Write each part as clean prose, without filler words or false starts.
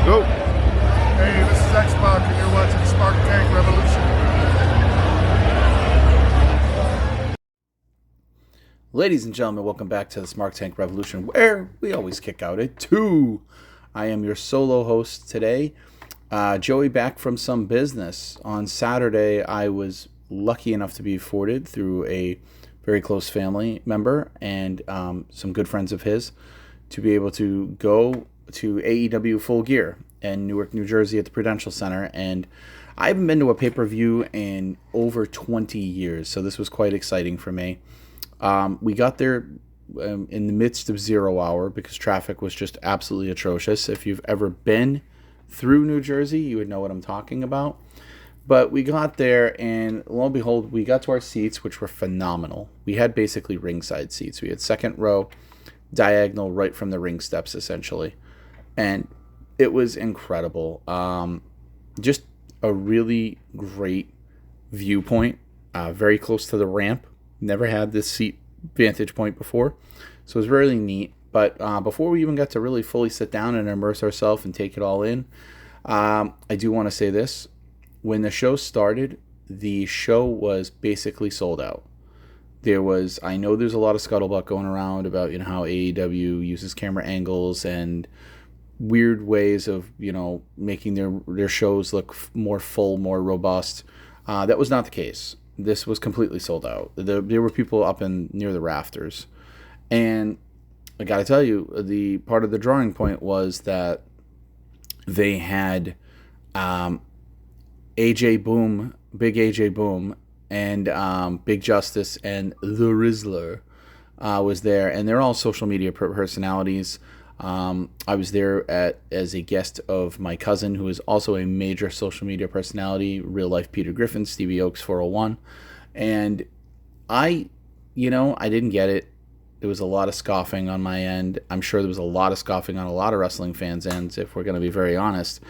Go. Hey, this is Xbox, and you're watching Spark Tank Revolution. Ladies and gentlemen, welcome back to the Spark Tank Revolution, where we always kick out at 2. I am your solo host today, Joey, back from some business. On Saturday, I was lucky enough to be afforded through a very close family member and some good friends of his to be able to go to AEW Full Gear in Newark, New Jersey at the Prudential Center. And I haven't been to a pay-per-view in over 20 years, so this was quite exciting for me. We got there in the midst of 0 hour because traffic was just absolutely atrocious. If you've ever been through New Jersey, you would know what I'm talking about. But we got there, and lo and behold, we got to our seats, which were phenomenal. We had basically ringside seats. We had second row, diagonal, right from the ring steps, essentially. And it was incredible. Just a really great viewpoint, very close to the ramp. Never had this seat vantage point before, so it was really neat. But before we even got to really fully sit down and immerse ourselves and take it all in, I do want to say this. When the show started, the show was basically sold out. I know there's a lot of scuttlebutt going around about, how AEW uses camera angles and weird ways of, making their shows look more full, more robust. That was not the case. This was completely sold out. There were people up near the rafters. And I got to tell you, the part of the drawing point was that they had AJ Boom, Big AJ Boom, and Big Justice and The Rizzler was there. And they're all social media personalities. I was there as a guest of my cousin, who is also a major social media personality, real life Peter Griffin, Stevie Oaks 401. And I didn't get it. There was a lot of scoffing on my end. I'm sure there was a lot of scoffing on a lot of wrestling fans' ends, if we're going to be very honest.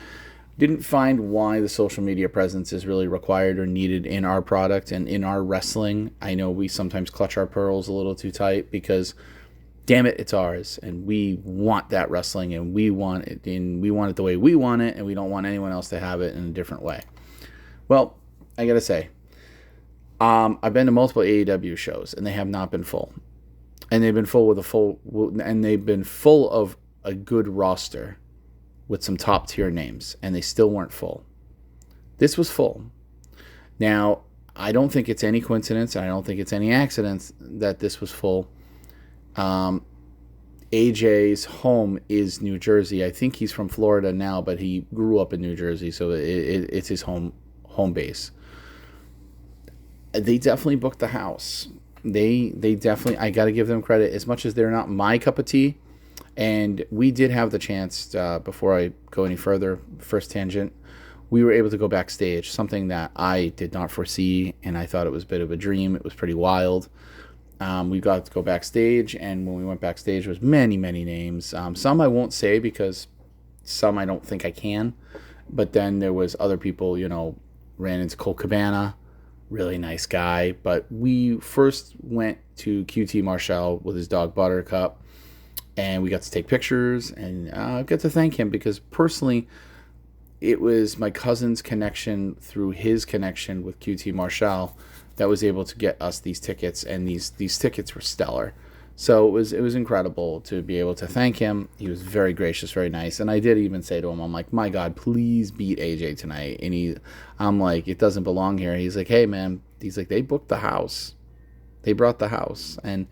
Didn't find why the social media presence is really required or needed in our product and in our wrestling. I know we sometimes clutch our pearls a little too tight because, damn it, it's ours, and we want that wrestling, and we want it the way we want it, and we don't want anyone else to have it in a different way. Well, I gotta say, I've been to multiple AEW shows, and they have not been full, and they've been full of a good roster with some top tier names, and they still weren't full. This was full. Now, I don't think it's any coincidence, and I don't think it's any accident that this was full. AJ's home is New Jersey. I think he's from Florida now, but he grew up in New Jersey, so it's his home base. They definitely booked the house. They definitely, I got to give them credit, as much as they're not my cup of tea. And we did have the chance, before I go any further, first tangent, we were able to go backstage, something that I did not foresee, and I thought it was a bit of a dream. It was pretty wild. We got to go backstage, and when we went backstage, there was many, many names. Some I won't say because some I don't think I can. But then there was other people, ran into Colt Cabana, really nice guy. But we first went to QT Marshall with his dog Buttercup, and we got to take pictures, and I got to thank him because personally, it was my cousin's connection through his connection with QT Marshall that was able to get us these tickets, and these tickets were stellar. So it was incredible to be able to thank him. He was very gracious, very nice, and I did even say to him, I'm like, my God, please beat AJ tonight. And I'm like, it doesn't belong here. He's like, hey man, he's like, they booked the house, they brought the house. And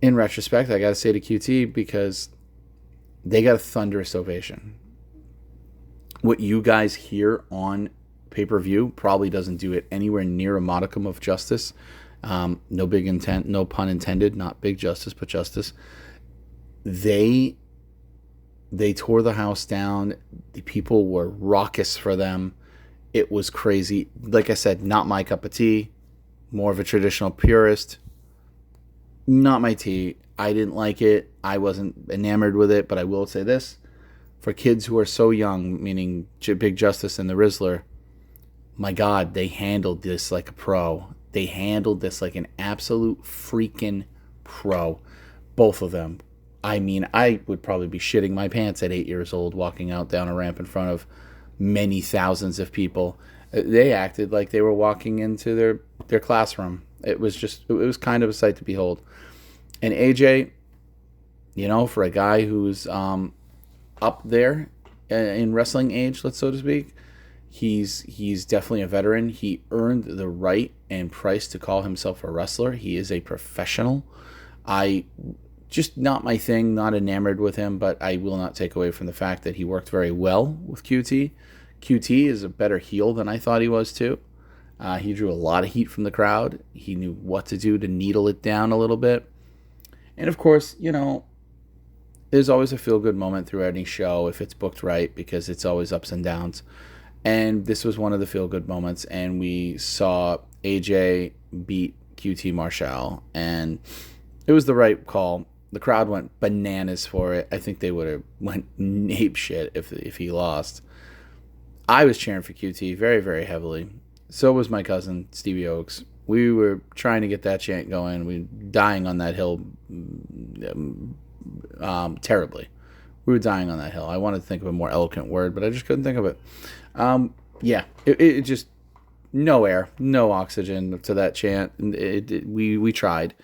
in retrospect, I got to say to QT, because they got a thunderous ovation. What you guys hear on pay-per-view probably doesn't do it anywhere near a modicum of justice. No big intent, no pun intended, not big justice, but justice. They tore the house down. The people were raucous for them. It was crazy. Like I said, not my cup of tea. More of a traditional purist. Not my tea. I didn't like it. I wasn't enamored with it, but I will say this. For kids who are so young, meaning Big Justice and the Rizzler, my God, they handled this like a pro. They handled this like an absolute freaking pro. Both of them. I mean, I would probably be shitting my pants at 8 years old walking out down a ramp in front of many thousands of people. They acted like they were walking into their classroom. It was kind of a sight to behold. And AJ, for a guy who's up there in wrestling age, let's so to speak, he's definitely a veteran. He earned the right and price to call himself a wrestler. He is a professional. I just not my thing, not enamored with him, but I will not take away from the fact that he worked very well with QT. QT is a better heel than I thought he was too. He drew a lot of heat from the crowd. He knew what to do to needle it down a little bit. And of course, there's always a feel-good moment through any show if it's booked right, because it's always ups and downs. And this was one of the feel-good moments, and we saw AJ beat QT Marshall, and it was the right call. The crowd went bananas for it. I think they would have went ape shit if he lost. I was cheering for QT very, very heavily. So was my cousin, Stevie Oaks. We were trying to get that chant going. We were dying on that hill terribly. We were dying on that hill. I wanted to think of a more eloquent word, but I just couldn't think of it. It just, no air, no oxygen to that chant. We tried.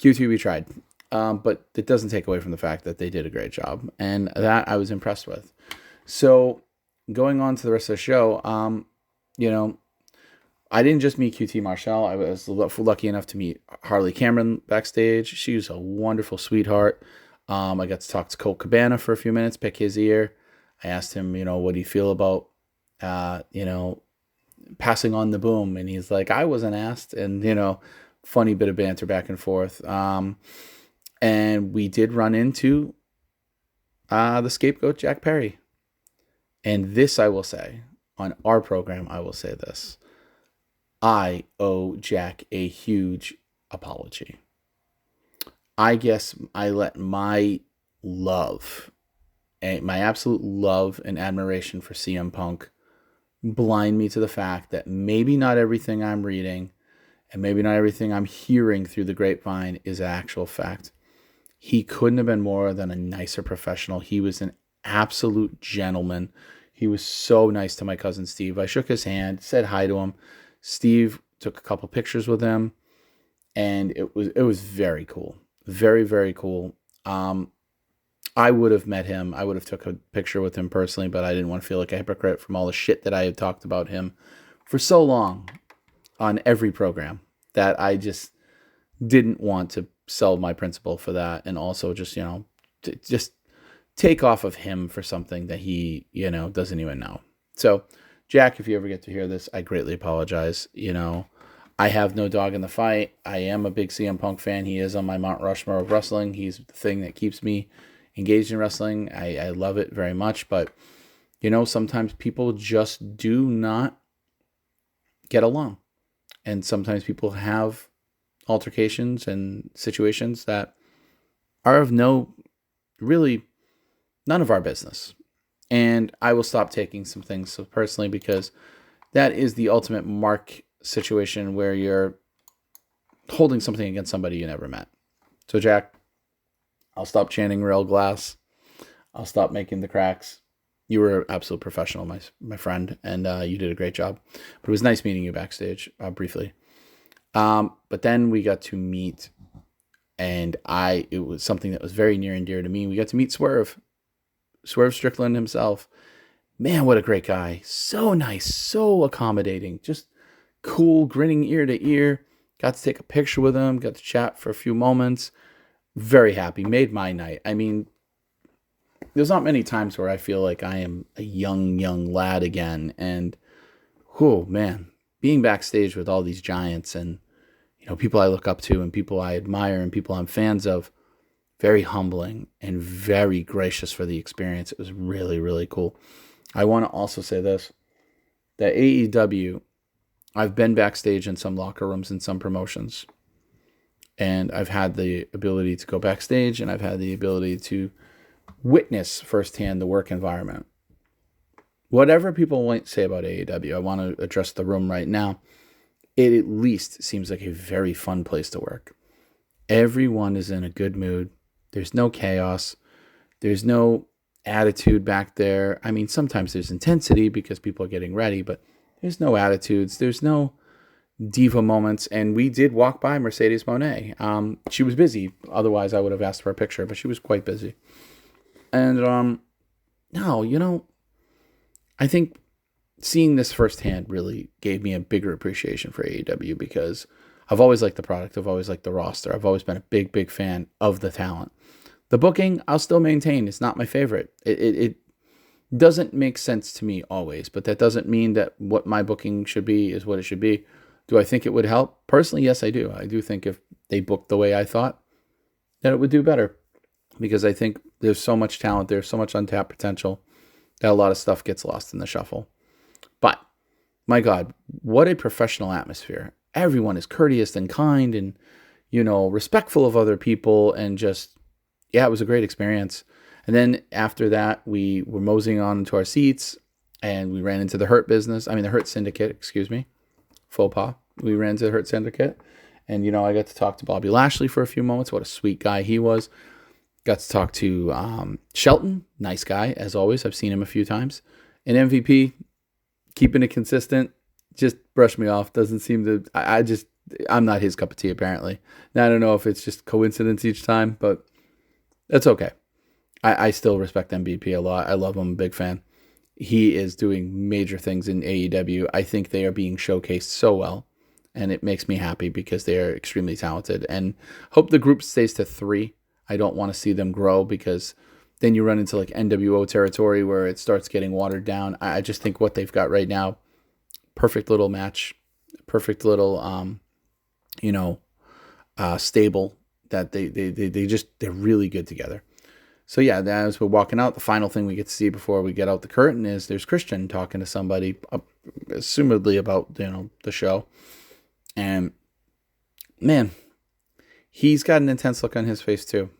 QT, we tried. But it doesn't take away from the fact that they did a great job. And that I was impressed with. So going on to the rest of the show, I didn't just meet QT Marshall. I was lucky enough to meet Harley Cameron backstage. She was a wonderful sweetheart. I got to talk to Colt Cabana for a few minutes, pick his ear. I asked him, what do you feel about, passing on the boom? And he's like, I wasn't asked. And, funny bit of banter back and forth. And we did run into the scapegoat, Jack Perry. And this I will say, on our program, I will say this. I owe Jack a huge apology. I guess I let my love, my absolute love and admiration for CM Punk blind me to the fact that maybe not everything I'm reading and maybe not everything I'm hearing through the grapevine is actual fact. He couldn't have been more than a nicer professional. He was an absolute gentleman. He was so nice to my cousin Steve. I shook his hand, said hi to him. Steve took a couple pictures with him, and it was very cool. Very, very cool. I would have met him. I would have took a picture with him personally, but I didn't want to feel like a hypocrite from all the shit that I had talked about him for so long on every program, that I just didn't want to sell my principle for that, and also just, just take off of him for something that he, doesn't even know. So, Jack, if you ever get to hear this, I greatly apologize. I have no dog in the fight. I am a big CM Punk fan. He is on my Mount Rushmore of wrestling. He's the thing that keeps me engaged in wrestling. I love it very much. But, sometimes people just do not get along. And sometimes people have altercations and situations that are of none of our business. And I will stop taking some things so personally, because that is the ultimate mark situation where you're holding something against somebody you never met. So, Jack, I'll stop chanting real glass. I'll stop making the cracks. You were an absolute professional, my friend, and you did a great job. But it was nice meeting you backstage briefly. But then we got to meet, and it was something that was very near and dear to me. We got to meet Swerve Strickland himself. Man, what a great guy. So nice, so accommodating, just cool, grinning ear to ear. Got to take a picture with him, got to chat for a few moments. Very happy, made my night. I mean, there's not many times where I feel like I am a young lad again. And, oh man, being backstage with all these giants and, people I look up to and people I admire and people I'm fans of, very humbling and very gracious for the experience. It was really, really cool. I want to also say this, that AEW, I've been backstage in some locker rooms in some promotions, and I've had the ability to go backstage, and I've had the ability to witness firsthand the work environment. Whatever people might say about AEW, I want to address the room right now. It at least seems like a very fun place to work. Everyone is in a good mood. There's no chaos. There's no attitude back there. I mean, sometimes there's intensity because people are getting ready, but there's no attitudes. There's no diva moments. And we did walk by Mercedes Moné. She was busy. Otherwise, I would have asked for a picture, but she was quite busy. And no, I think seeing this firsthand really gave me a bigger appreciation for AEW because I've always liked the product. I've always liked the roster. I've always been a big, big fan of the talent. The booking, I'll still maintain, it's not my favorite. It doesn't make sense to me always, but that doesn't mean that what my booking should be is what it should be. Do I think it would help? Personally, yes, I do. I do think if they booked the way I thought, that it would do better because I think there's so much talent, there's so much untapped potential that a lot of stuff gets lost in the shuffle. But, my God, what a professional atmosphere. Everyone is courteous and kind and, respectful of other people and just, yeah, it was a great experience. And then after that, we were moseying on to our seats and we ran into the Hurt Syndicate, faux pas. We ran into the Hurt Syndicate and, I got to talk to Bobby Lashley for a few moments. What a sweet guy he was. Got to talk to Shelton, nice guy, as always. I've seen him a few times. And MVP, keeping it consistent, just brushed me off. Doesn't seem to, I'm not his cup of tea, apparently. Now, I don't know if it's just coincidence each time, but that's okay. I still respect MVP a lot. I love him. I'm a big fan. He is doing major things in AEW. I think they are being showcased so well, and it makes me happy because they are extremely talented. And hope the group stays to 3. I don't want to see them grow because then you run into like NWO territory where it starts getting watered down. I just think what they've got right now, perfect little match, perfect little, stable that they're really good together. So yeah, as we're walking out, the final thing we get to see before we get out the curtain is there's Christian talking to somebody, assumedly about, the show. And man, he's got an intense look on his face too.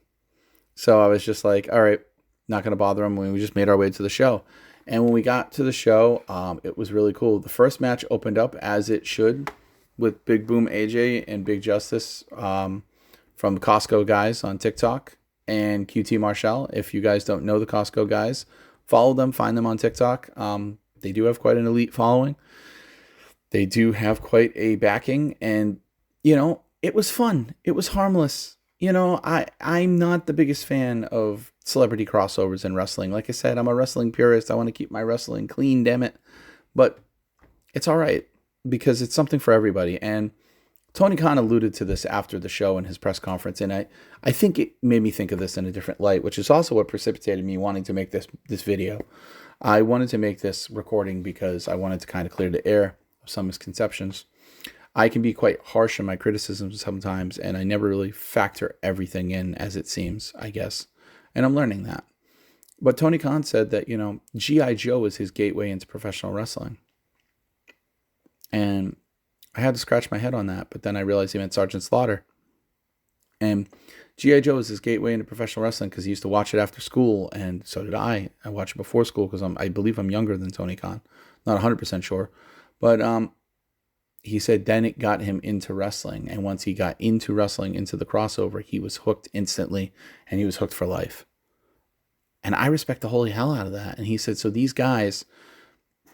So I was just like, all right, not going to bother him. We just made our way to the show. And when we got to the show, it was really cool. The first match opened up as it should with Big Boom AJ and Big Justice from Costco guys on TikTok and QT Marshall. If you guys don't know the Costco guys, follow them, find them on TikTok. They do have quite an elite following. They do have quite a backing. And, it was fun. It was harmless. I'm not the biggest fan of celebrity crossovers in wrestling. Like I said, I'm a wrestling purist. I want to keep my wrestling clean, damn it. But it's all right because it's something for everybody. And Tony Khan alluded to this after the show in his press conference. And I think it made me think of this in a different light, which is also what precipitated me wanting to make this video. I wanted to make this recording because I wanted to kind of clear the air of some misconceptions. I can be quite harsh in my criticisms sometimes, and I never really factor everything in as it seems, I guess. And I'm learning that. But Tony Khan said that, G.I. Joe is his gateway into professional wrestling. And I had to scratch my head on that, but then I realized he meant Sergeant Slaughter. And G.I. Joe is his gateway into professional wrestling because he used to watch it after school, and so did I. I watched it before school because I believe I'm younger than Tony Khan. Not 100% sure. But he said then it got him into wrestling. And once he got into wrestling, into the crossover, he was hooked instantly, and he was hooked for life. And I respect the holy hell out of that. And he said, so these guys,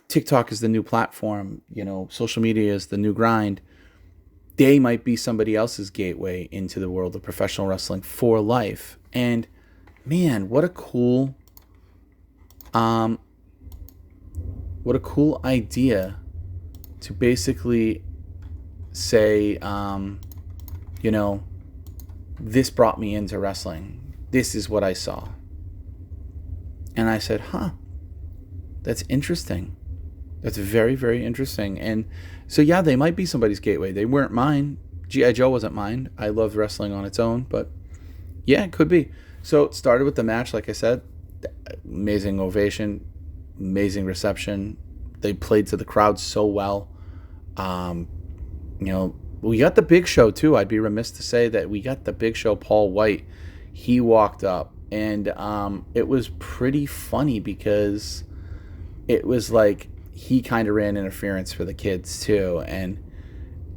TikTok is the new platform, social media is the new grind. They might be somebody else's gateway into the world of professional wrestling for life. And man, what a cool idea to basically say, this brought me into wrestling. This is what I saw. And I said, that's interesting. That's very, very interesting. And so, yeah, they might be somebody's gateway. They weren't mine. G.I. Joe wasn't mine. I loved wrestling on its own, but yeah, it could be. So it started with the match, like I said, amazing ovation, amazing reception. They played to the crowd so well. We got the Big Show too. I'd be remiss to say that we got the Big Show, Paul White. He walked up, and it was pretty funny because it was like he kind of ran interference for the kids too, and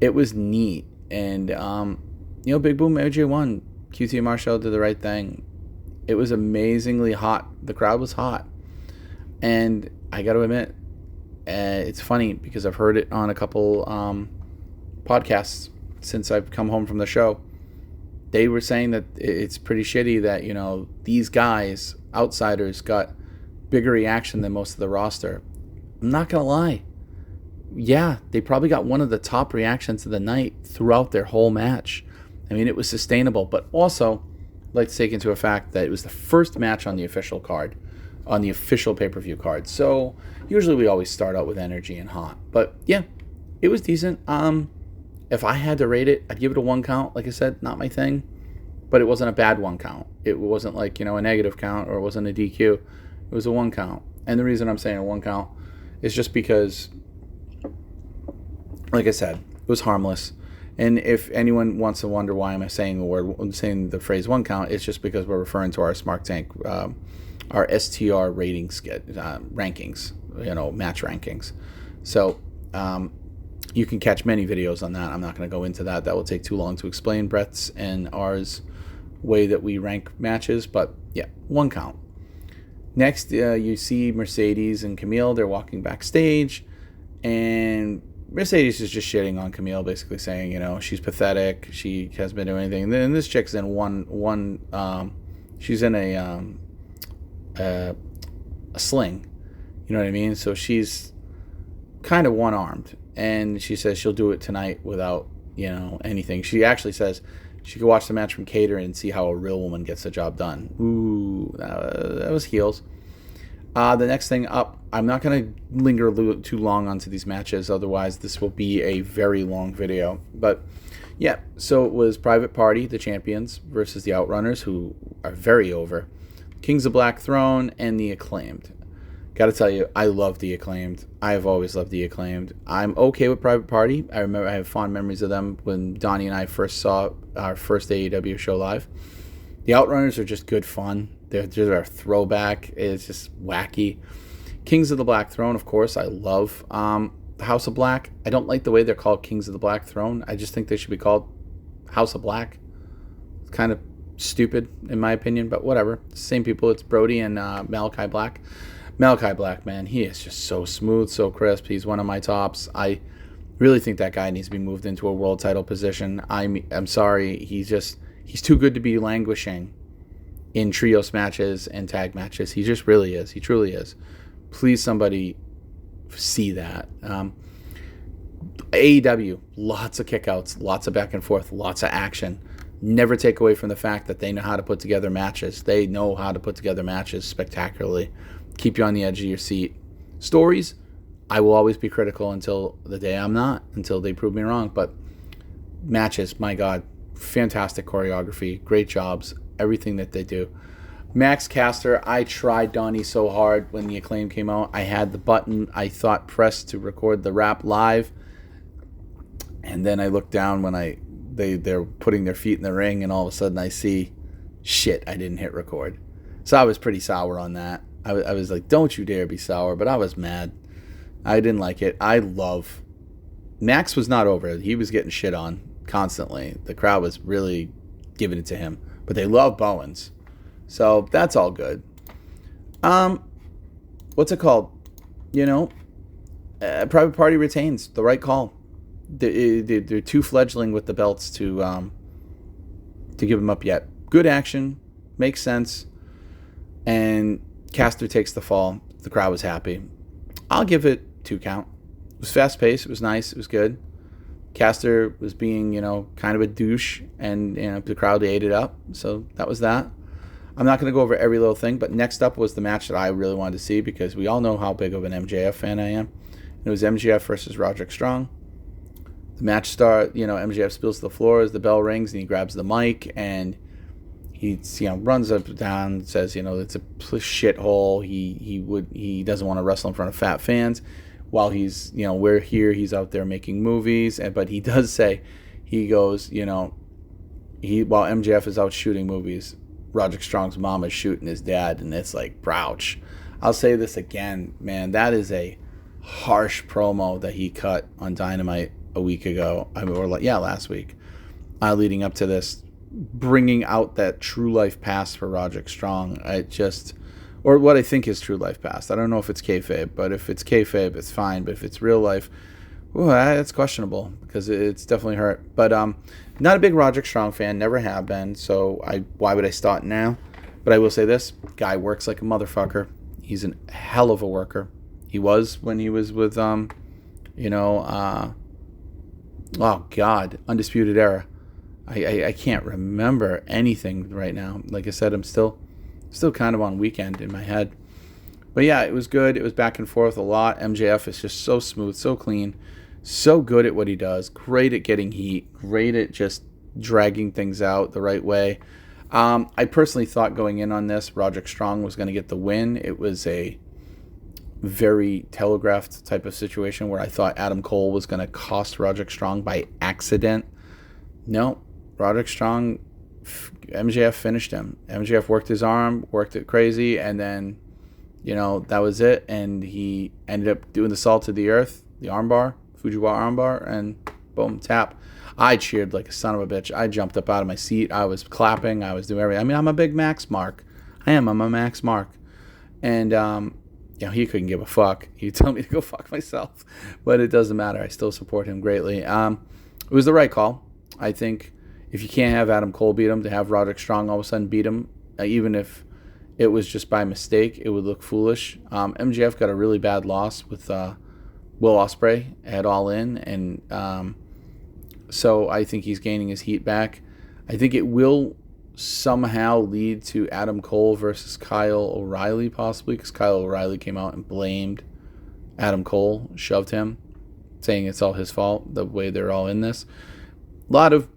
it was neat. And Big Boom AJ won. QT Marshall did the right thing. It was amazingly hot. The crowd was hot. And I got to admit, it's funny because I've heard it on a couple podcasts since I've come home from the show. They were saying that it's pretty shitty that, you know, these guys, outsiders, got bigger reaction than most of the roster. I'm not going to lie. Yeah, they probably got one of the top reactions of the night throughout their whole match. I mean, it was sustainable, but also, I'd like to take into effect that it was the first match on the official card, on the official pay-per-view card. So usually we always start out with energy and hot. But yeah, it was decent. If I had to rate it, I'd give it a 1 count. Like I said, not my thing, but it wasn't a bad 1 count. It wasn't like, you know, a negative count, or it wasn't a DQ. It was a 1 count. And the reason I'm saying a 1 count is just because, like I said, it was harmless. And if anyone wants to wonder why I'm saying the phrase 1 count, it's just because we're referring to our Smart Tank, our STR ratings, rankings, you know, match rankings. So you can catch many videos on that. I'm not going to go into that. That will take too long to explain. Brett's and ours way that we rank matches. But yeah, 1 count. Next, you see Mercedes and Camille. They're walking backstage, and Mercedes is just shitting on Camille, basically saying, you know, she's pathetic. She hasn't been doing anything. And then this chick's in she's in a sling. You know what I mean? So she's kind of one-armed. And she says she'll do it tonight without, you know, anything. She actually says she could watch the match from catering and see how a real woman gets the job done. Ooh, that was heels. The next thing up, I'm not going to linger too long onto these matches. Otherwise, this will be a very long video. But, yeah, so it was Private Party, the champions, versus the Outrunners, who are very over. Kings of Black Throne and the Acclaimed. Gotta tell you, I love the Acclaimed. I've always loved the Acclaimed. I'm okay with Private Party. I remember I have fond memories of them when Donnie and I first saw our first AEW show live. The Outrunners are just good fun. They're a throwback. It's just wacky. Kings of the Black Throne, of course, I love. House of Black, I don't like the way they're called Kings of the Black Throne. I just think they should be called House of Black. It's kind of stupid, in my opinion, but whatever. Same people. It's Brody and Malachi Black. Malachi Black, man, he is just so smooth, so crisp. He's one of my tops. I really think that guy needs to be moved into a world title position. I'm sorry, he's too good to be languishing in trios matches and tag matches. He just really is. He truly is. Please, somebody see that. AEW, lots of kickouts, lots of back and forth, lots of action. Never take away from the fact that they know how to put together matches. They know how to put together matches spectacularly. Keep you on the edge of your seat. Stories, I will always be critical until the day I'm not, until they prove me wrong. But matches, my God, fantastic choreography, great jobs, everything that they do. Max Caster, I tried Donnie so hard when the Acclaim came out. I had the button, I thought, pressed to record the rap live. And then I looked down when they're putting their feet in the ring, and all of a sudden I see, shit, I didn't hit record. So I was pretty sour on that. I was like, don't you dare be sour, but I was mad. I didn't like it. Max was not over it. He was getting shit on constantly. The crowd was really giving it to him. But they love Bowens. So that's all good. What's it called? You know, Private Party retains. The right call. They're too fledgling with the belts to give them up yet. Good action. Makes sense. And Caster takes the fall. The crowd was happy. I'll give it 2 count. It was fast paced. It was nice. It was good. Caster was being, you know, kind of a douche, and, you know, the crowd ate it up. So that was that. I'm not going to go over every little thing, but next up was the match that I really wanted to see, because we all know how big of an MJF fan I am. It was MJF versus Roderick Strong. The match starts, you know, MJF spills to the floor as the bell rings, and he grabs the mic, and he, you know, runs up and down, says, you know, it's a shithole. He doesn't want to wrestle in front of fat fans. While he's, you know, we're here, he's out there making movies. But he does say, he goes, you know, while MJF is out shooting movies, Roderick Strong's mom is shooting his dad, and it's like, ouch. I'll say this again, man, that is a harsh promo that he cut on Dynamite a week ago, last week, leading up to this. bringing out that true life past for Roderick Strong. Or what I think is true life past. I don't know if it's kayfabe, but if it's kayfabe, it's fine. But if it's real life, that's questionable because it's definitely hurt. But not a big Roderick Strong fan, never have been. So why would I start now? But I will say this: guy works like a motherfucker. He's a hell of a worker. He was when he was with oh God, Undisputed Era. I can't remember anything right now. Like I said, I'm still kind of on weekend in my head. But yeah, it was good. It was back and forth a lot. MJF is just so smooth, so clean, so good at what he does. Great at getting heat. Great at just dragging things out the right way. I personally thought going in on this, Roderick Strong was going to get the win. It was a very telegraphed type of situation where I thought Adam Cole was going to cost Roderick Strong by accident. No, Roderick Strong, MJF finished him. MJF worked his arm, worked it crazy, and then, that was it. And he ended up doing the salt to the earth, the armbar, Fujiwara armbar, and boom, tap. I cheered like a son of a bitch. I jumped up out of my seat. I was clapping. I was doing everything. I mean, I'm a big Max Mark. I'm a Max Mark. And, he couldn't give a fuck. He'd tell me to go fuck myself. But it doesn't matter. I still support him greatly. It was the right call. I think if you can't have Adam Cole beat him, to have Roderick Strong all of a sudden beat him, even if it was just by mistake, it would look foolish. MJF got a really bad loss with Will Ospreay at All In, and so I think he's gaining his heat back. I think it will somehow lead to Adam Cole versus Kyle O'Reilly, possibly, because Kyle O'Reilly came out and blamed Adam Cole, shoved him, saying it's all his fault, the way they're all in this. A lot of,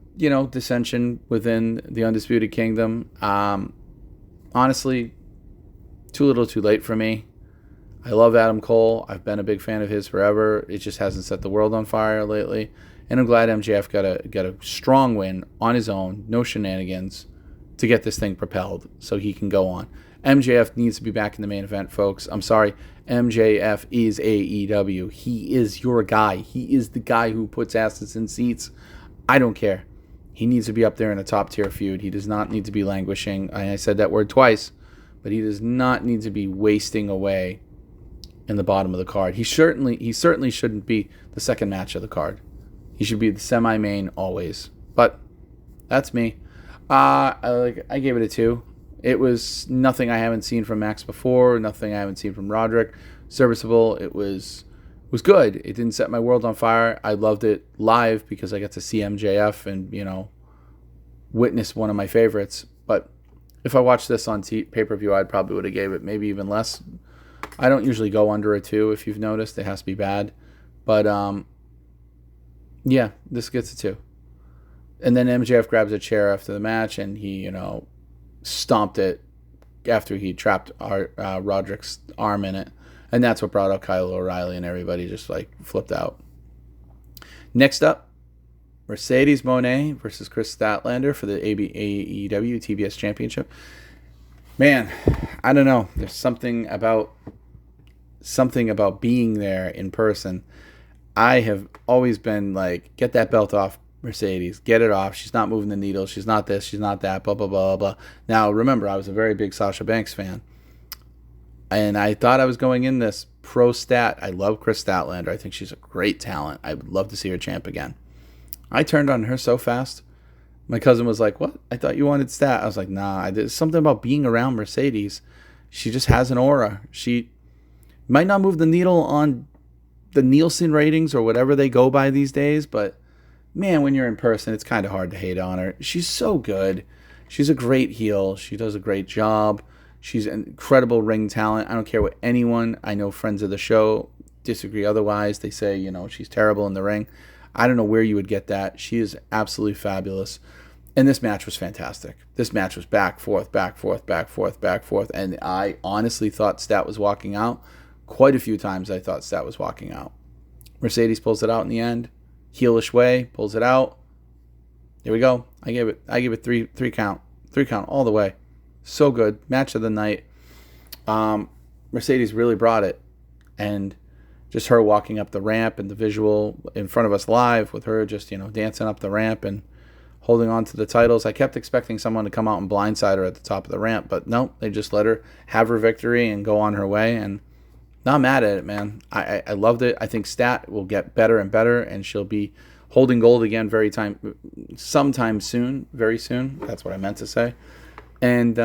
dissension within the Undisputed Kingdom. Honestly, too little too late for me. I love Adam Cole. I've been a big fan of his forever. It just hasn't set the world on fire lately. And I'm glad MJF got a strong win on his own, no shenanigans, to get this thing propelled so he can go on. MJF needs to be back in the main event, folks. I'm sorry. MJF is AEW. He is your guy. He is the guy who puts asses in seats. I don't care. He needs to be up there in a top-tier feud. He does not need to be languishing. I said that word twice, but he does not need to be wasting away in the bottom of the card. He certainly shouldn't be the second match of the card. He should be the semi-main always. But that's me. I gave it a 2. It was nothing I haven't seen from Max before, nothing I haven't seen from Roderick. Serviceable. It was good. It didn't set my world on fire. I loved it live because I got to see MJF and, witness one of my favorites. But if I watched this on pay-per-view, I probably would have gave it maybe even less. I don't usually go under a 2, if you've noticed. It has to be bad. But, yeah, this gets a 2. And then MJF grabs a chair after the match, and he, stomped it after he trapped Roderick's arm in it. And that's what brought out Kyle O'Reilly, and everybody just, flipped out. Next up, Mercedes Moné versus Chris Statlander for the AEW TBS Championship. Man, I don't know. There's something about being there in person. I have always been like, get that belt off, Mercedes. Get it off. She's not moving the needle. She's not this. She's not that. Blah, blah, blah, blah. Now, remember, I was a very big Sasha Banks fan. And I thought I was going in this pro stat. I love Chris Statlander. I think she's a great talent. I would love to see her champ again. I turned on her so fast. My cousin was like, what? I thought you wanted stat. I was like, nah. There's something about being around Mercedes. She just has an aura. She might not move the needle on the Nielsen ratings or whatever they go by these days, but man, when you're in person, it's kind of hard to hate on her. She's so good. She's a great heel. She does a great job. She's an incredible ring talent. I don't care what anyone, I know friends of the show disagree otherwise. They say, she's terrible in the ring. I don't know where you would get that. She is absolutely fabulous. And this match was fantastic. This match was back, forth, back, forth, back, forth, back, forth. And I honestly thought Stat was walking out. Quite a few times I thought Stat was walking out. Mercedes pulls it out in the end. Heelish way, pulls it out. Here we go. I gave it three count all the way. So good. Match of the night. Mercedes really brought it. And just her walking up the ramp and the visual in front of us live with her just, dancing up the ramp and holding on to the titles. I kept expecting someone to come out and blindside her at the top of the ramp, but no, they just let her have her victory and go on her way. And not mad at it, man. I loved it. I think Stat will get better and better, and she'll be holding gold again sometime soon, very soon. That's what I meant to say. And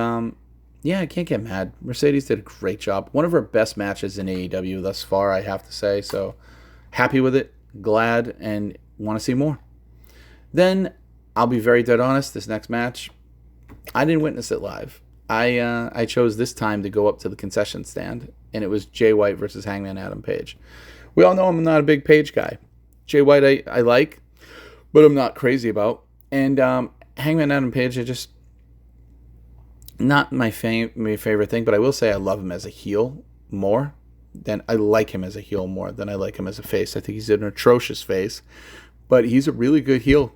yeah, I can't get mad. Mercedes did a great job. One of her best matches in AEW thus far, I have to say. So happy with it, glad, and want to see more. Then I'll be very dead honest. This next match, I didn't witness it live. I chose this time to go up to the concession stand, and it was Jay White versus Hangman Adam Page. We all know I'm not a big Page guy. Jay White I like, but I'm not crazy about. And Hangman Adam Page, I just not my favorite thing, but I will say I love him as a heel more than I like him as a heel more than I like him as a face. I think he's an atrocious face, but he's a really good heel.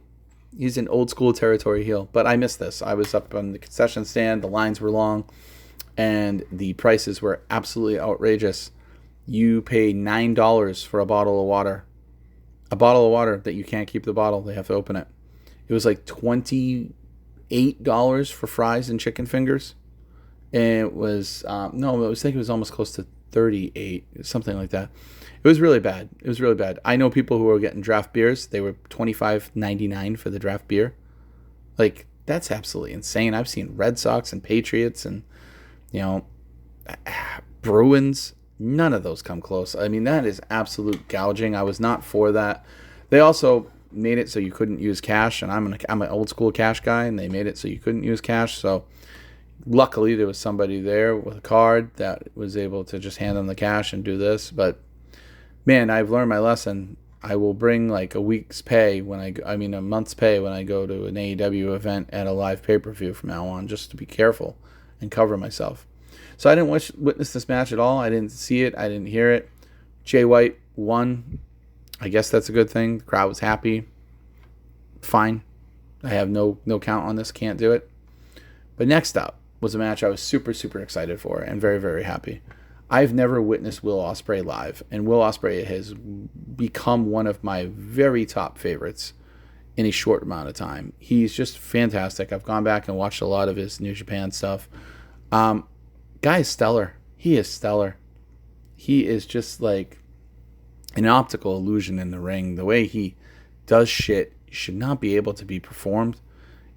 He's an old school territory heel. But I missed this. I was up on the concession stand. The lines were long, and the prices were absolutely outrageous. You pay $9 for a bottle of water. A bottle of water that you can't keep the bottle. They have to open it. It was like $28 for fries and chicken fingers. And it was, I think it was almost close to 38, something like that. It was really bad. I know people who were getting draft beers. They were $25.99 for the draft beer. Like, that's absolutely insane. I've seen Red Sox and Patriots and, Bruins. None of those come close. I mean, that is absolute gouging. I was not for that. They also made it so you couldn't use cash, and I'm an old school cash guy, and they made it so you couldn't use cash. So luckily there was somebody there with a card that was able to just hand them the cash and do this. But man, I've learned my lesson. I will bring like a month's pay when I go to an AEW event at a live pay-per-view from now on, just to be careful and cover myself. So I didn't witness this match at all. I didn't see it. I didn't hear it. Jay White won. I guess that's a good thing. The crowd was happy. Fine. I have no count on this. Can't do it. But next up was a match I was super, super excited for and very, very happy. I've never witnessed Will Ospreay live, and Will Ospreay has become one of my very top favorites in a short amount of time. He's just fantastic. I've gone back and watched a lot of his New Japan stuff. Guy is stellar. He is stellar. He is just like an optical illusion in the ring. The way he does shit should not be able to be performed.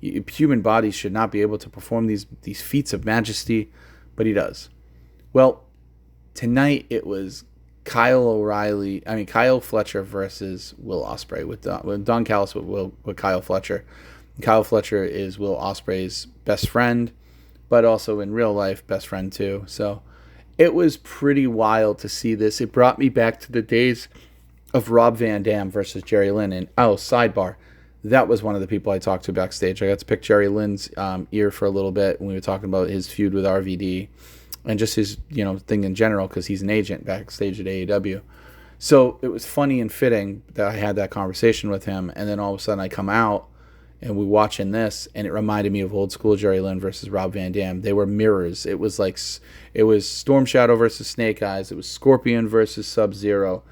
Human bodies should not be able to perform these feats of majesty, but he does. Well, tonight it was Kyle Fletcher versus Will Ospreay with Don Callis with Kyle Fletcher. Kyle Fletcher is Will Ospreay's best friend, but also in real life best friend too. So it was pretty wild to see this. It brought me back to the days of Rob Van Dam versus Jerry Lynn. And sidebar, that was one of the people I talked to backstage. I got to pick Jerry Lynn's ear for a little bit when we were talking about his feud with RVD and just his thing in general, because he's an agent backstage at AEW. So it was funny and fitting that I had that conversation with him, and then all of a sudden I come out and we watching this, and it reminded me of old school Jerry Lynn versus Rob Van Dam. They were mirrors. It was Storm Shadow versus Snake Eyes. It was Scorpion versus Sub-Zero.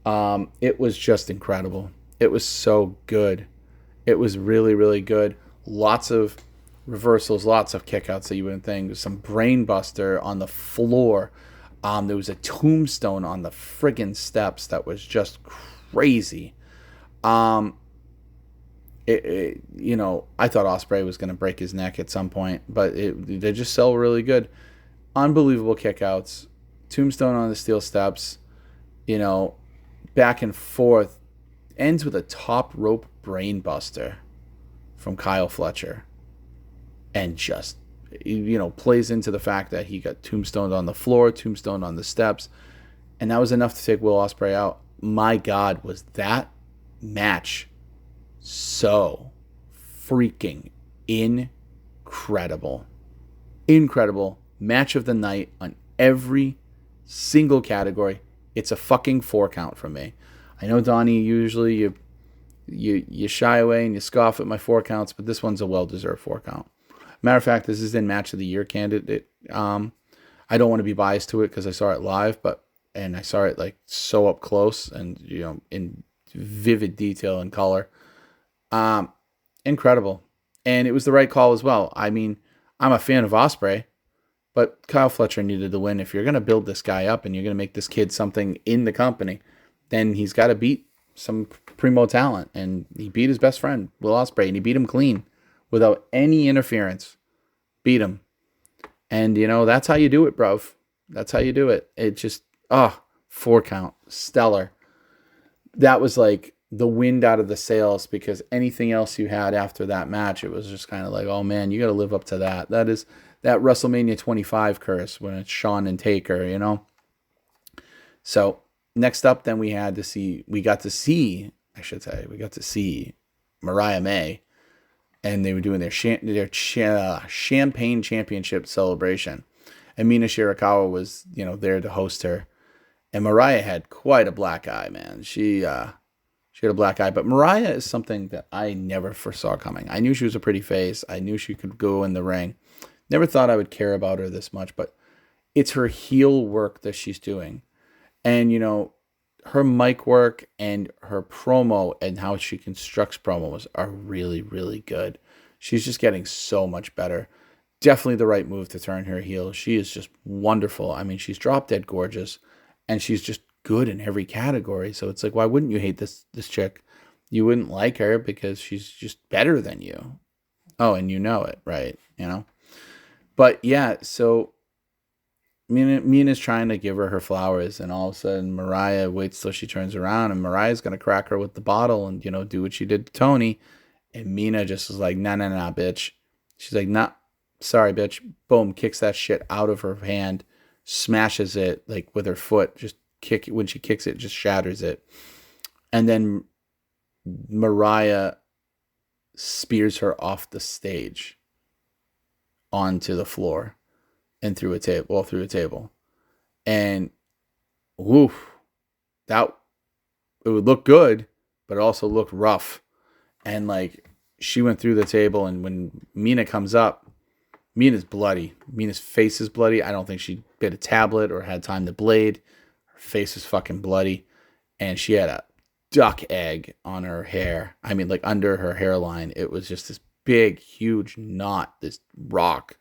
It was just incredible. It was so good. It was really, really good. Lots of reversals, lots of kickouts that you wouldn't think. There's some brain buster on the floor. There was a tombstone on the friggin' steps that was just crazy. I thought Ospreay was going to break his neck at some point, but they just sell really good. Unbelievable kickouts. Tombstone on the steel steps, back and forth. Ends with a top rope brain buster from Kyle Fletcher. And just, plays into the fact that he got tombstoned on the floor, tombstoned on the steps. And that was enough to take Will Ospreay out. My God, was that match so freaking incredible. Incredible. Match of the night on every single category. It's a fucking 4 count from me. I know, Donnie, usually you shy away and you scoff at my 4 counts, but this one's a well-deserved 4 count. Matter of fact, this is in Match of the Year candidate. I don't want to be biased to it because I saw it live, and I saw it like so up close and in vivid detail and color. incredible. And it was the right call as well. I mean, I'm a fan of Ospreay, but Kyle Fletcher needed the win. If you're going to build this guy up and you're going to make this kid something in the company, then he's got to beat some primo talent. And he beat his best friend, Will Ospreay, and he beat him clean without any interference. Beat him. And, that's how you do it, bruv. That's how you do it. It just, 4 count. Stellar. That was like the wind out of the sails, because anything else you had after that match, it was just kind of like, oh man, you got to live up to that. That is that WrestleMania 25 curse when it's Shawn and Taker, So next up, then we got to see Mariah May, and they were doing their Champagne Championship celebration, and Mina Shirakawa was, there to host her, and Mariah had quite a black eye, man. She had a black eye, but Mariah is something that I never foresaw coming. I knew she was a pretty face. I knew she could go in the ring. Never thought I would care about her this much, but it's her heel work that she's doing. And, her mic work and her promo and how she constructs promos are really, really good. She's just getting so much better. Definitely the right move to turn her heel. She is just wonderful. I mean, she's drop dead gorgeous, and she's just good in every category. So it's like, why wouldn't you hate this chick? You wouldn't like her because she's just better than you. Oh, and you know it, right? But yeah, so Mina's trying to give her flowers, and all of a sudden Mariah waits till she turns around, and Mariah's going to crack her with the bottle and, do what she did to Tony. And Mina just is like, nah, bitch. She's like, nah, sorry, bitch. Boom, kicks that shit out of her hand, smashes it like with her foot, when she kicks it, just shatters it. And then Mariah spears her off the stage onto the floor and through a table. And woof, it would look good, but it also looked rough. And like, she went through the table, and when Mina comes up, Mina's bloody. Mina's face is bloody. I don't think she bit a tablet or had time to blade. Her face is fucking bloody. And she had a duck egg on her hair. I mean, like under her hairline. It was just this big, huge knot, this rock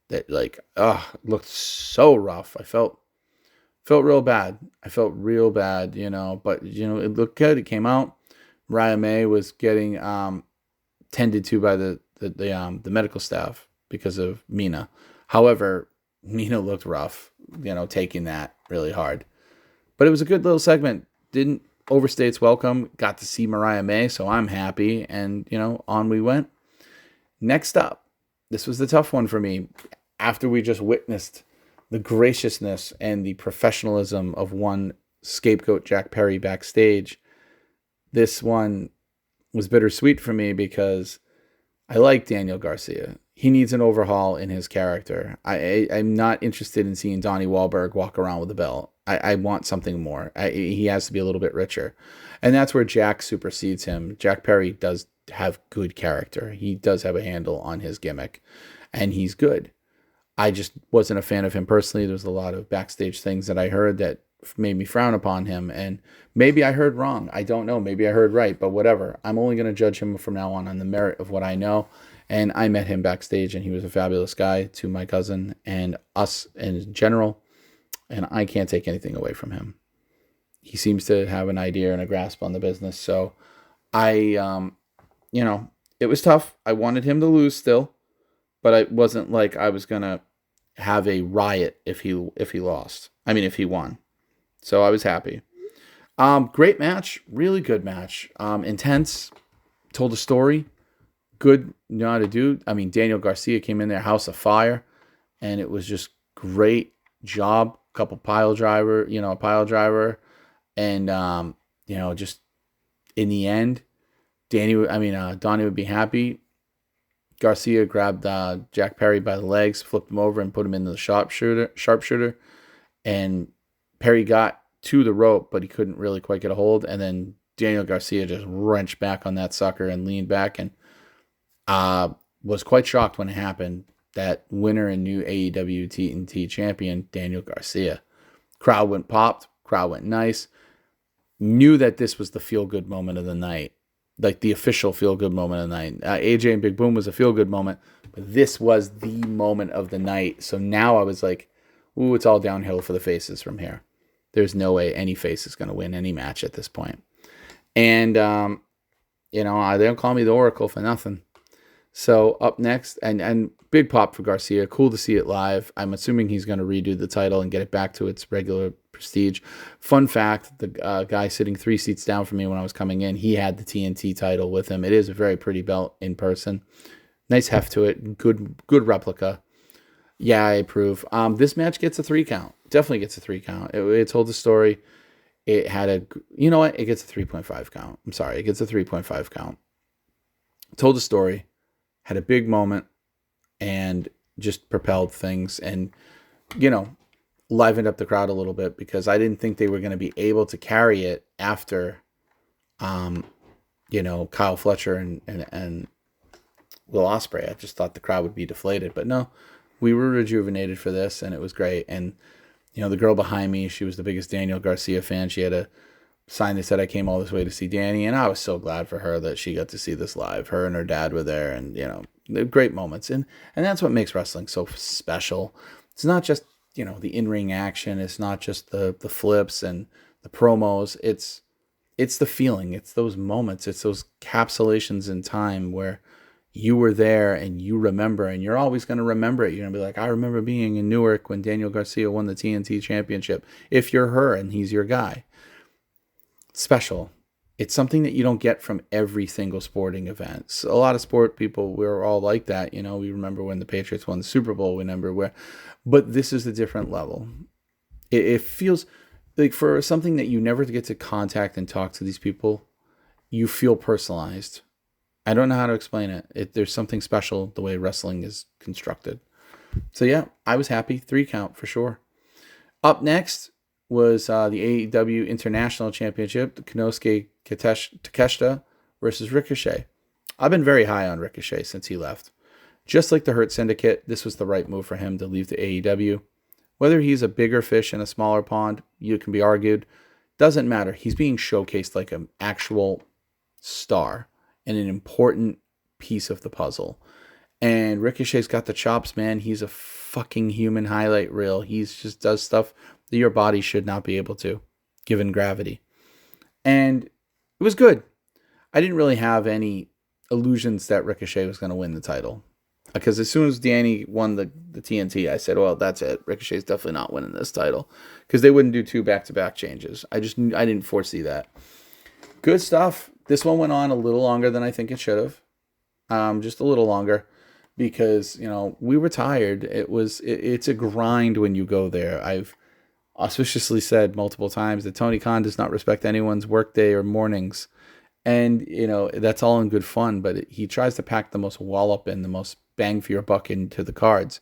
that looked so rough. I felt real bad. But it looked good. It came out. Mariah May was getting tended to by the medical staff because of Mina. However, Mina looked rough, taking that really hard. But it was a good little segment. Didn't overstay its welcome. Got to see Mariah May, so I'm happy. And, on we went. Next up, this was the tough one for me. After we just witnessed the graciousness and the professionalism of one scapegoat Jack Perry backstage, this one was bittersweet for me because I like Daniel Garcia. He needs an overhaul in his character. I'm not interested in seeing Donnie Wahlberg walk around with a belt. I want something more. He has to be a little bit richer. And that's where Jack supersedes him. Jack Perry does have good character. He does have a handle on his gimmick, and he's good. I just wasn't a fan of him personally. There was a lot of backstage things that I heard that made me frown upon him, and maybe I heard wrong. I don't know. Maybe I heard right, but whatever. I'm only going to judge him from now on the merit of what I know. And I met him backstage, and he was a fabulous guy to my cousin and us in general, and I can't take anything away from him. He seems to have an idea and a grasp on the business. So it was tough. I wanted him to lose still, but it wasn't like I was going to have a riot if he lost. I mean, if he won. So I was happy. Great match. Really good match. Intense. Told a story. Good. Know how to do. I mean, Daniel Garcia came in there, House of Fire, and it was just great job. Couple pile driver, and just in the end, Donnie would be happy. Garcia grabbed Jack Perry by the legs, flipped him over, and put him into the sharpshooter. And Perry got to the rope, but he couldn't really quite get a hold. And then Daniel Garcia just wrenched back on that sucker and leaned back, and was quite shocked when it happened. That winner and new AEW TNT champion, Daniel Garcia. Crowd went popped. Crowd went nice. Knew that this was the feel-good moment of the night. like the official feel good moment of the night. AJ and Big Boom was a feel good moment, but this was the moment of the night. So now I was like, ooh, it's all downhill for the faces from here. There's no way any face is going to win any match at this point. And, they don't call me the Oracle for nothing. So up next, and big pop for Garcia. Cool to see it live. I'm assuming he's going to redo the title and get it back to its regular prestige. Fun fact, the guy sitting 3 seats down from me when I was coming in, he had the TNT title with him. It is a very pretty belt in person. Nice heft to it. Good replica. Yeah, I approve. This match gets a 3 count. Definitely gets a 3 count. It told the story. It had a, you know what? It gets a 3.5 count. I'm sorry. It gets a 3.5 count. Told the story. Had a big moment and just propelled things and, livened up the crowd a little bit because I didn't think they were going to be able to carry it after, Kyle Fletcher and Will Ospreay. I just thought the crowd would be deflated, but no, we were rejuvenated for this and it was great. And, the girl behind me, she was the biggest Daniel Garcia fan. She had a sign that said I came all this way to see Danny, and I was so glad for her that she got to see this live. Her and her dad were there, and great moments, and that's what makes wrestling so special. It's not just the in-ring action. It's not just the flips and the promos. It's the feeling. It's those moments. It's those capsulations in time where you were there and you remember, and you're always going to remember it. You're going to be like, I remember being in Newark when Daniel Garcia won the TNT championship. If you're her and he's your guy. Special. It's something that you don't get from every single sporting event. So a lot of sport people, we're all like that. We remember when the Patriots won the Super Bowl. We remember but this is a different level. It feels like for something that you never get to contact and talk to these people, you feel personalized. I don't know how to explain it. There's something special the way wrestling is constructed. So yeah, I was happy. 3 count for sure. Up next was the AEW International Championship, the Konosuke Takeshita versus Ricochet. I've been very high on Ricochet since he left. Just like the Hurt Syndicate, this was the right move for him to leave the AEW. Whether he's a bigger fish in a smaller pond, you can be argued. Doesn't matter. He's being showcased like an actual star and an important piece of the puzzle. And Ricochet's got the chops, man. He's a fucking human highlight reel. He just does stuff that your body should not be able to, given gravity. And it was good. I didn't really have any illusions that Ricochet was going to win the title. Because as soon as Danny won the TNT, I said, well, that's it. Ricochet's definitely not winning this title. Because they wouldn't do 2 back-to-back changes. I didn't foresee that. Good stuff. This one went on a little longer than I think it should have. Just a little longer. Because, we were tired. It's a grind when you go there. I've auspiciously said multiple times that Tony Khan does not respect anyone's workday or mornings. And, that's all in good fun. But he tries to pack the most wallop and the most bang for your buck into the cards.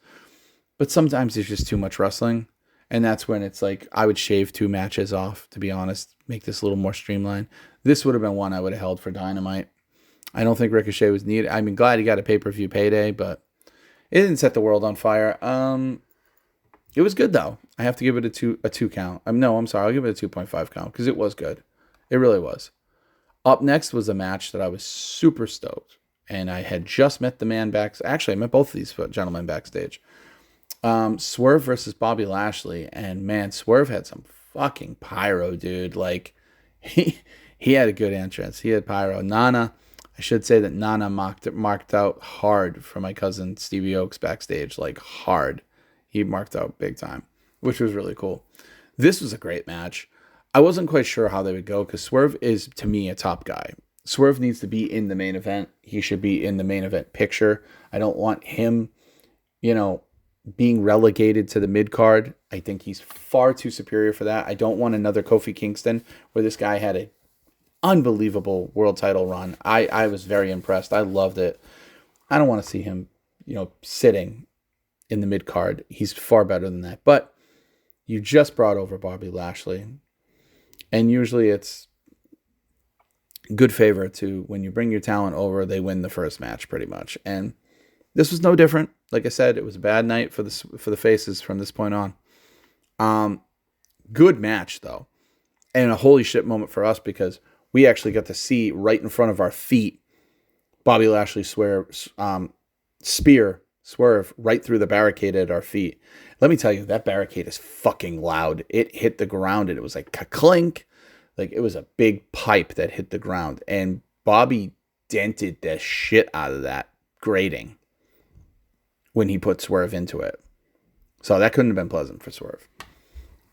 But sometimes there's just too much wrestling. And that's when it's like, I would shave 2 matches off, to be honest, make this a little more streamlined. This would have been one I would have held for Dynamite. I don't think Ricochet was needed. I mean, glad he got a pay-per-view payday, but it didn't set the world on fire. It was good, though. I have to give it a 2 count. I'm sorry. I'll give it a 2.5 count because it was good. It really was. Up next was a match that I was super stoked. And I had just met the man Actually, I met both of these gentlemen backstage. Swerve versus Bobby Lashley. And, man, Swerve had some fucking pyro, dude. Like, he had a good entrance. He had pyro. I should say that Nana marked out hard for my cousin Stevie Oaks backstage. Like, hard. He marked out big time, which was really cool. This was a great match. I wasn't quite sure how they would go because Swerve is, to me, a top guy. Swerve needs to be in the main event. He should be in the main event picture. I don't want him, being relegated to the mid-card. I think he's far too superior for that. I don't want another Kofi Kingston where this guy had an unbelievable world title run. I was very impressed. I loved it. I don't want to see him, sitting in the mid-card. He's far better than that. But you just brought over Bobby Lashley. And usually it's good favor to when you bring your talent over, they win the first match pretty much. And this was no different. Like I said, it was a bad night for the faces from this point on. Good match though. And a holy shit moment for us because we actually got to see right in front of our feet Bobby Lashley swerve right through the barricade at our feet. Let me tell you, that barricade is fucking loud. It hit the ground and it was like clink. Like it was a big pipe that hit the ground. And Bobby dented the shit out of that grating when he put Swerve into it. So that couldn't have been pleasant for Swerve.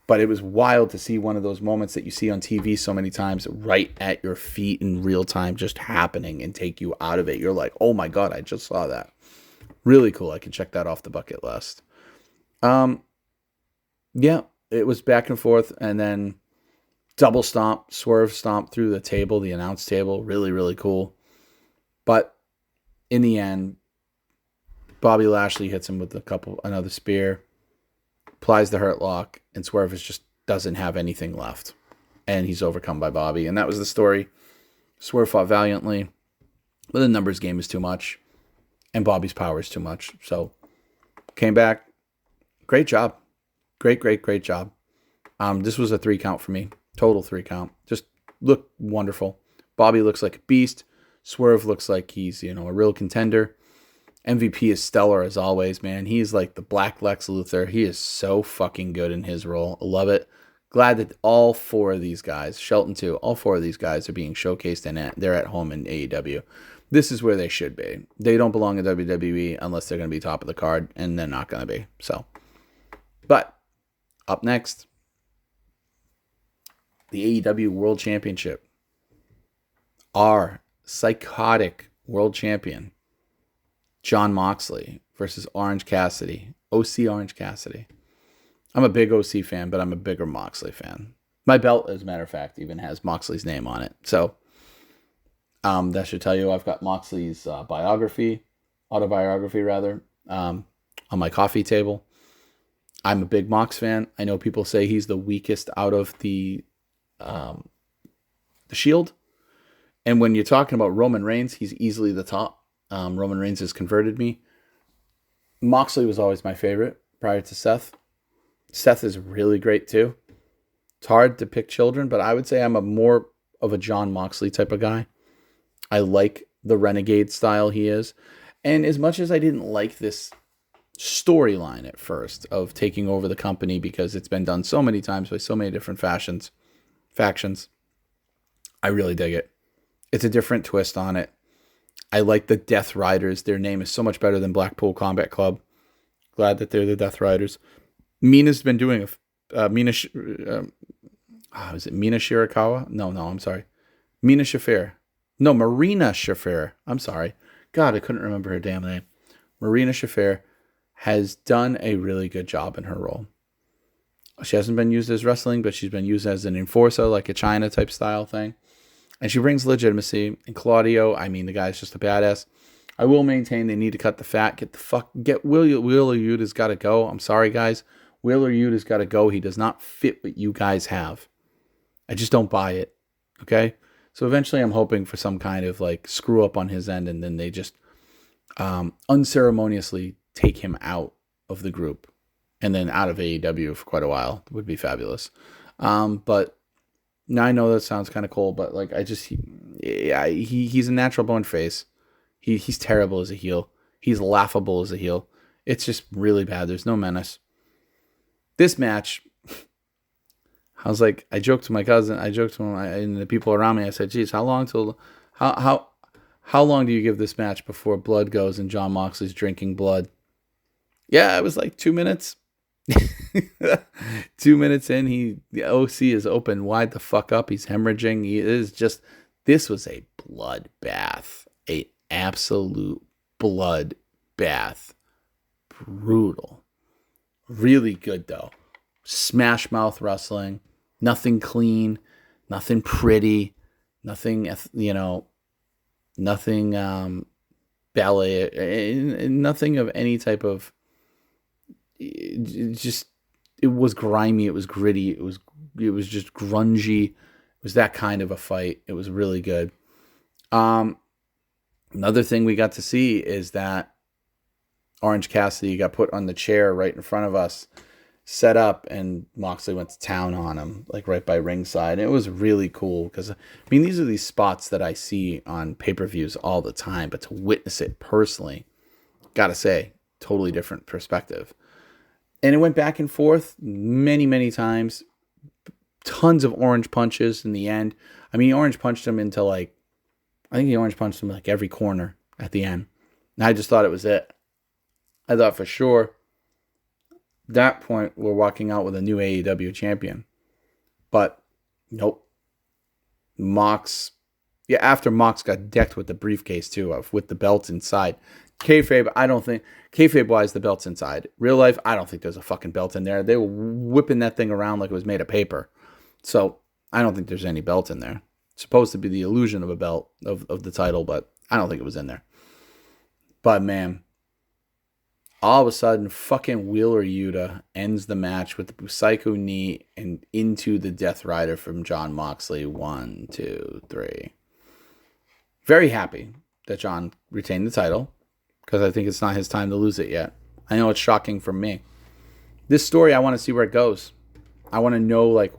But it was wild to see one of those moments that you see on TV so many times right at your feet in real time just happening and take you out of it. You're like, oh my God, I just saw that. Really cool. I can check that off the bucket list. Yeah, it was back and forth, and then double stomp, Swerve stomp through the table, the announce table. Really, really cool. But in the end, Bobby Lashley hits him with another spear, applies the hurt lock, and Swerve just doesn't have anything left. And he's overcome by Bobby. And that was the story. Swerve fought valiantly, but the numbers game is too much. And Bobby's power is too much. So, came back. Great job. Great job. This was a 3 count for me. Total 3 count. Just looked wonderful. Bobby looks like a beast. Swerve looks like he's, a real contender. MVP is stellar as always, man. He's like the Black Lex Luthor. He is so fucking good in his role. I love it. Glad that all 4 of these guys, Shelton too, all 4 of these guys are being showcased and they're at home in AEW. This is where they should be. They don't belong in WWE unless they're going to be top of the card, and they're not going to be. So, but up next, the AEW World Championship. Our psychotic world champion, Jon Moxley versus Orange Cassidy. OC Orange Cassidy. I'm a big OC fan, but I'm a bigger Moxley fan. My belt, as a matter of fact, even has Moxley's name on it. So, that should tell you I've got Moxley's autobiography, on my coffee table. I'm a big Mox fan. I know people say he's the weakest out of the Shield. And when you're talking about Roman Reigns, he's easily the top. Roman Reigns has converted me. Moxley was always my favorite prior to Seth. Seth is really great too. It's hard to pick children, but I would say I'm a more of a Jon Moxley type of guy. I like the renegade style he is. And as much as I didn't like this storyline at first of taking over the company because it's been done so many times by so many different factions, I really dig it. It's a different twist on it. I like the Death Riders. Their name is so much better than Blackpool Combat Club. Glad that they're the Death Riders. Mina's been doing is it Mina Shirakawa? No, I'm sorry. Mina Shafir. No, Marina Shafir. I'm sorry. God, I couldn't remember her damn name. Marina Shafir has done a really good job in her role. She hasn't been used as wrestling, but she's been used as an enforcer, like a China type style thing. And she brings legitimacy. And Claudio, the guy's just a badass. I will maintain they need to cut the fat. Get Wheeler Yuta's got to go. I'm sorry, guys. Wheeler Yuta's got to go. He does not fit what you guys have. I just don't buy it. Okay? So eventually I'm hoping for some kind of like screw up on his end, and then they just unceremoniously take him out of the group and then out of AEW for quite a while. It would be fabulous. But now I know that sounds kind of cold, but like he's a natural born face. He's terrible as a heel. He's laughable as a heel. It's just really bad. There's no menace. This match, I joked to my cousin, and the people around me. I said, "Geez, how long do you give this match before blood goes and Jon Moxley's drinking blood?" Yeah, it was like 2 minutes. 2 minutes in, the OC is open wide the fuck up. He's hemorrhaging. This was a blood bath, a absolute blood bath. Brutal. Really good though. Smash mouth wrestling. Nothing clean, nothing pretty, nothing ballet, nothing of any type of. It was grimy. It was gritty. It was just grungy. It was that kind of a fight. It was really good. Another thing we got to see is that Orange Cassidy got put on the chair right in front of us. set up, and Moxley went to town on him, like right by ringside. And it was really cool because, I mean, these are these spots that I see on pay-per-views all the time, but to witness it personally, gotta say, totally different perspective. And it went back and forth many, many times. Tons of orange punches in the end. I mean, he orange punched him into like, I think he orange punched him like every corner at the end. And I just thought it was it. I thought for sure that point we're walking out with a new AEW champion. But nope. Mox, yeah, after Mox got decked with the briefcase too, with the belt inside. Kayfabe, I don't think, kayfabe-wise, the belt's inside. Real life, I don't think there's a fucking belt in there. They were whipping that thing around like it was made of paper. So I don't think there's any belt in there. It's supposed to be the illusion of a belt of the title, but I don't think it was in there. But man, all of a sudden, fucking Wheeler Yuta ends the match with the Psycho knee and into the Death Rider from Jon Moxley. 1, 2, 3. Very happy that Jon retained the title, because I think it's not his time to lose it yet. I know it's shocking for me. This story, I want to see where it goes. I want to know like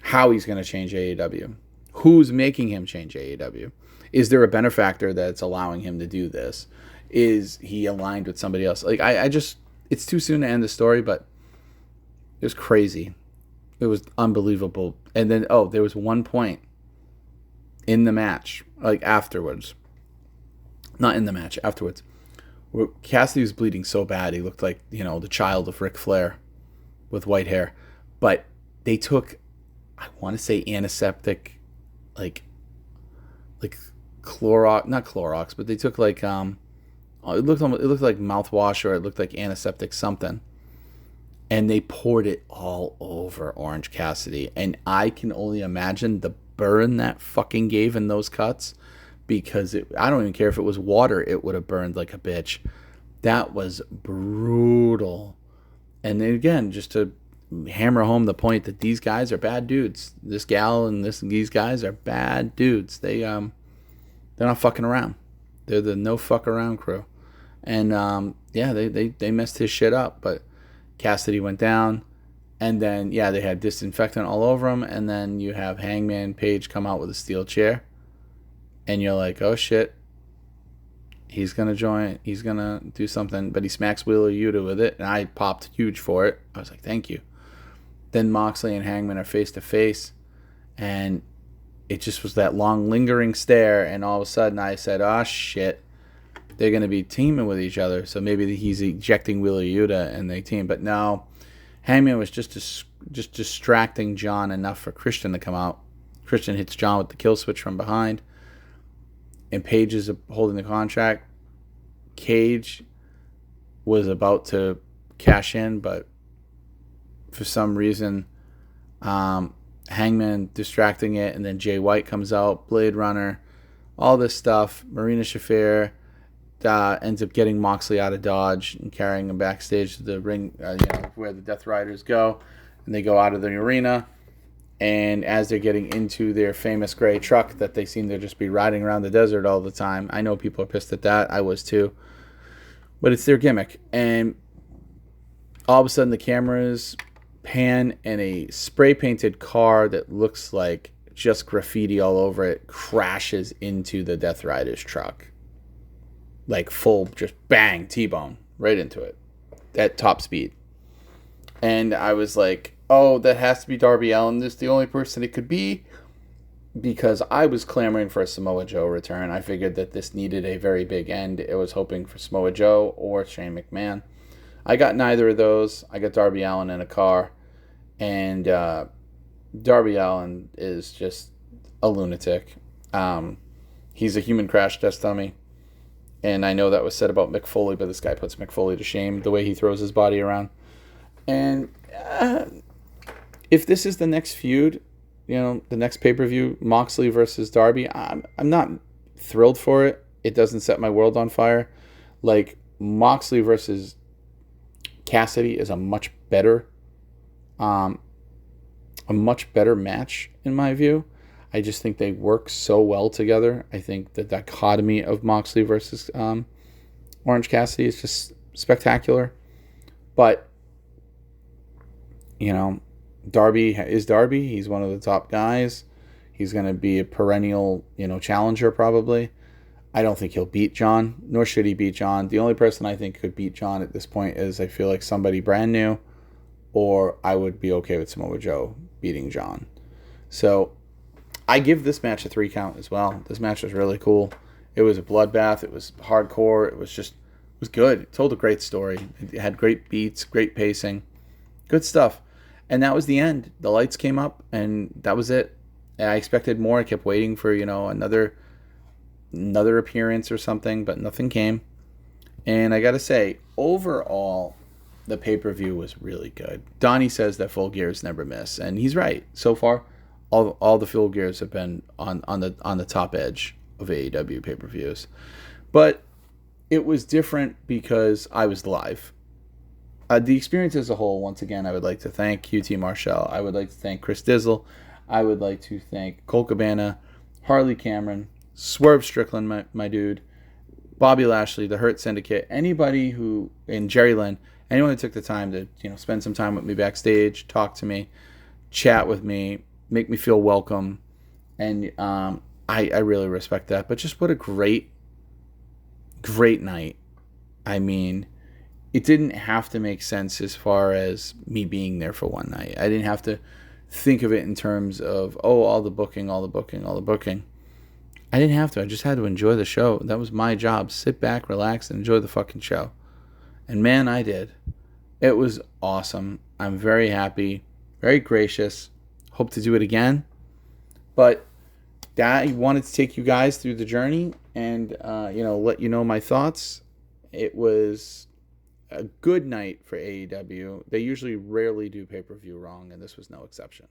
how he's going to change AEW. Who's making him change AEW? Is there a benefactor that's allowing him to do this? Is he aligned with somebody else? Like I just, it's too soon to end the story, but it was crazy. It was unbelievable. And then, there was one point in the match, like afterwards. Not in the match, afterwards. Where Cassidy was bleeding so bad, he looked like, the child of Ric Flair with white hair. But they took, I want to say antiseptic, like Clorox, not Clorox, but they took like, it looked like mouthwash, or it looked like antiseptic something. And they poured it all over Orange Cassidy. And I can only imagine the burn that fucking gave in those cuts, because I don't even care if it was water, it would have burned like a bitch. That was brutal. And then again, just to hammer home the point that these guys are bad dudes. This gal and these guys are bad dudes. They're not fucking around. They're the no fuck around crew. And they messed his shit up. But Cassidy went down, and then they had disinfectant all over him, and then you have Hangman Page come out with a steel chair, and you're like, oh shit, he's gonna join, he's gonna do something, but he smacks Wheeler Yuta with it, and I popped huge for it. I was like, thank you. Then Moxley and Hangman are face to face, and it just was that long lingering stare, and all of a sudden I said, oh shit, they're going to be teaming with each other, so maybe he's ejecting Wheeler Yuta and they team. But no, Hangman was just distracting Jon enough for Christian to come out. Christian hits Jon with the kill switch from behind, and Page is holding the contract. Cage was about to cash in, but for some reason, Hangman distracting it, and then Jay White comes out, Blade Runner, all this stuff. Marina Shafir ends up getting Moxley out of Dodge and carrying him backstage to the ring, where the Death Riders go, and they go out of the arena. And as they're getting into their famous gray truck that they seem to just be riding around the desert all the time, I know people are pissed at that. I was too, but it's their gimmick. And all of a sudden, the cameras pan, and a spray painted car that looks like just graffiti all over it crashes into the Death Riders truck. Like full, just bang, T-bone right into it at top speed. And I was like, oh, that has to be Darby Allin. This is the only person it could be, because I was clamoring for a Samoa Joe return. I figured that this needed a very big end. I was hoping for Samoa Joe or Shane McMahon. I got neither of those. I got Darby Allin in a car, and Darby Allin is just a lunatic. He's a human crash test dummy. And I know that was said about Mick Foley, but this guy puts Mick Foley to shame, the way he throws his body around. And if this is the next feud, the next pay-per-view, Moxley versus Darby, I'm not thrilled for it. It doesn't set my world on fire. Like, Moxley versus Cassidy is a much better match in my view. I just think they work so well together. I think the dichotomy of Moxley versus Orange Cassidy is just spectacular. But You know, Darby is Darby. He's one of the top guys. He's going to be a perennial, challenger probably. I don't think he'll beat John, nor should he beat John. The only person I think could beat John at this point is I feel like somebody brand new, or I would be okay with Samoa Joe beating John. So I give this match a 3 count as well. This match was really cool. It was a bloodbath. It was hardcore. It was good. It told a great story. It had great beats, great pacing, good stuff. And that was the end. The lights came up, and that was it. And I expected more. I kept waiting for another appearance or something, but nothing came. And I gotta say, overall, the pay-per-view was really good. Donnie says that Full Gears never miss, and he's right. So far, all the Full Gears have been on the top edge of AEW pay-per-views. But it was different because I was live. The experience as a whole, once again, I would like to thank QT Marshall. I would like to thank Chris Dizzle. I would like to thank Colt Cabana, Harley Cameron, Swerve Strickland, my dude, Bobby Lashley, the Hurt Syndicate, anybody who, and Jerry Lynn, anyone who took the time to spend some time with me backstage, talk to me, chat with me, make me feel welcome, and I really respect that. But just what a great night. I mean, it didn't have to make sense as far as me being there for one night. I didn't have to think of it in terms of, all the booking. I didn't have to. I just had to enjoy the show. That was my job. Sit back, relax, and enjoy the fucking show. And man, I did. It was awesome. I'm very happy, very gracious. Hope to do it again. But I wanted to take you guys through the journey and, let you know my thoughts. It was a good night for AEW. They usually rarely do pay-per-view wrong, and this was no exception.